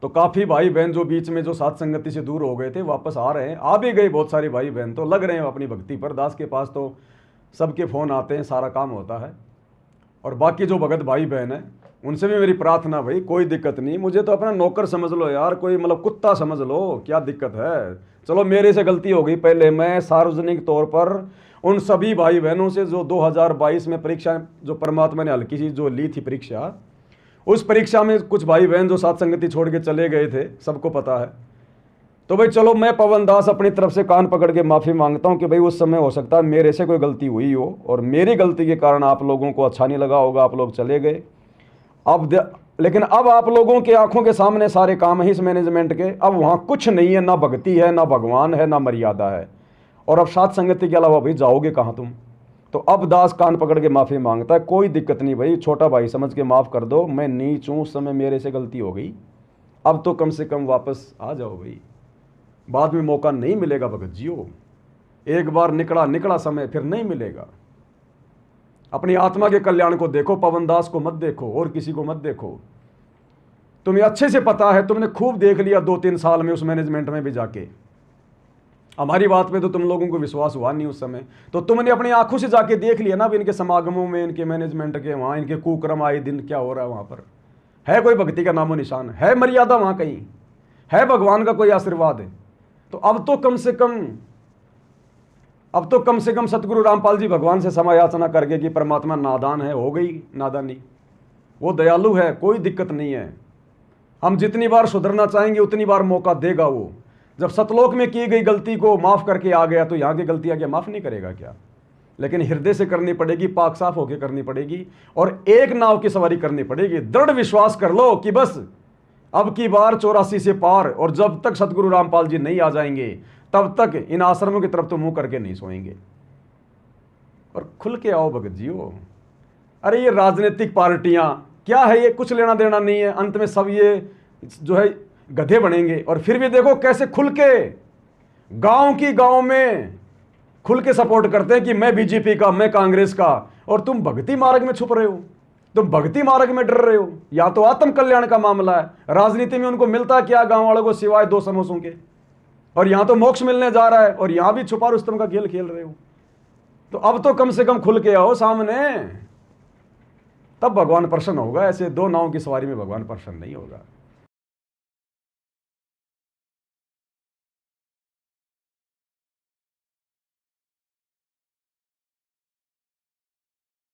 तो काफ़ी भाई बहन जो बीच में जो साथ संगति से दूर हो गए थे वापस आ रहे हैं, आ भी गए बहुत सारे भाई बहन, तो लग रहे हैं अपनी भक्ति पर। दास के पास तो सबके फ़ोन आते हैं, सारा काम होता है। और बाकी जो भगत भाई बहन है उनसे भी मेरी प्रार्थना, भाई कोई दिक्कत नहीं, मुझे तो अपना नौकर समझ लो यार, कोई मतलब कुत्ता समझ लो, क्या दिक्कत है। चलो मेरे से गलती हो गई पहले, मैं सार्वजनिक तौर पर उन सभी भाई बहनों से जो 2022 में परीक्षा जो परमात्मा ने हल्की सी जो ली थी परीक्षा, उस परीक्षा में कुछ भाई बहन जो साथ संगति छोड़ के चले गए थे, सबको पता है। तो भाई चलो मैं पवन दास अपनी तरफ से कान पकड़ के माफ़ी मांगता हूं कि भाई उस समय हो सकता है मेरे से कोई गलती हुई हो और मेरी गलती के कारण आप लोगों को अच्छा नहीं लगा होगा, आप लोग चले गए। लेकिन अब आप लोगों के आंखों के सामने सारे काम है इस मैनेजमेंट के, अब वहाँ कुछ नहीं है, ना भक्ति है, ना भगवान है, ना मर्यादा है। और अब साथ संगति के अलावा भाई जाओगे कहाँ तुम। तो अब दास कान पकड़ के माफ़ी मांगता है, कोई दिक्कत नहीं भाई, छोटा भाई समझ के माफ़ कर दो, मैं नीच हूँ, उस समय मेरे से गलती हो गई, अब तो कम से कम वापस आ जाओ भाई, बाद में मौका नहीं मिलेगा भगत जियो। एक बार निकला समय फिर नहीं मिलेगा। अपनी आत्मा के कल्याण को देखो, पवन दास को मत देखो और किसी को मत देखो। तुम्हें अच्छे से पता है, तुमने खूब देख लिया 2-3 साल में उस मैनेजमेंट में भी जाके। हमारी बात पे तो तुम लोगों को विश्वास हुआ नहीं उस समय, तो तुमने अपनी आंखों से जाके देख लिया ना अब इनके समागमों में, इनके मैनेजमेंट के वहाँ इनके कुक्रम आए दिन क्या हो रहा है वहाँ पर। है कोई भक्ति का नामो निशान, है मर्यादा वहाँ कहीं, है भगवान का कोई आशीर्वाद है। तो अब तो कम से कम सतगुरु रामपाल जी भगवान से क्षमा याचना करके कि परमात्मा नादान है, हो गई नादानी, वो दयालु है, कोई दिक्कत नहीं है। हम जितनी बार सुधरना चाहेंगे उतनी बार मौका देगा वो। जब सतलोक में की गई गलती को माफ़ करके आ गया तो यहाँ की गलतियाँ क्या माफ़ नहीं करेगा क्या। लेकिन हृदय से करनी पड़ेगी, पाक साफ होकर करनी पड़ेगी और एक नाव की सवारी करनी पड़ेगी। दृढ़ विश्वास कर लो कि बस अब की बार 84 से पार, और जब तक सतगुरु रामपाल जी नहीं आ जाएंगे तब तक इन आश्रमों की तरफ तो मुंह करके नहीं सोएंगे। और खुल के आओ भगत जियो। अरे ये राजनीतिक पार्टियां क्या है, ये कुछ लेना देना नहीं है, अंत में सब ये जो है गधे बनेंगे। और फिर भी देखो कैसे खुल के गांव में खुल के सपोर्ट करते हैं कि मैं बीजेपी का, मैं कांग्रेस का, और तुम भक्ति मार्ग में छुप रहे हो, तुम भक्ति मार्ग में डर रहे हो। या तो आत्म कल्याण का मामला है, राजनीति में उनको मिलता क्या गांव वालों को सिवाय 2 समोसों के, और यहां तो मोक्ष मिलने जा रहा है और यहां भी छुपा रुस्तम का खेल खेल रहे हो। तो अब तो कम से कम खुल के आओ सामने, तब भगवान प्रसन्न होगा। ऐसे 2 नाव की सवारी में भगवान प्रसन्न नहीं होगा।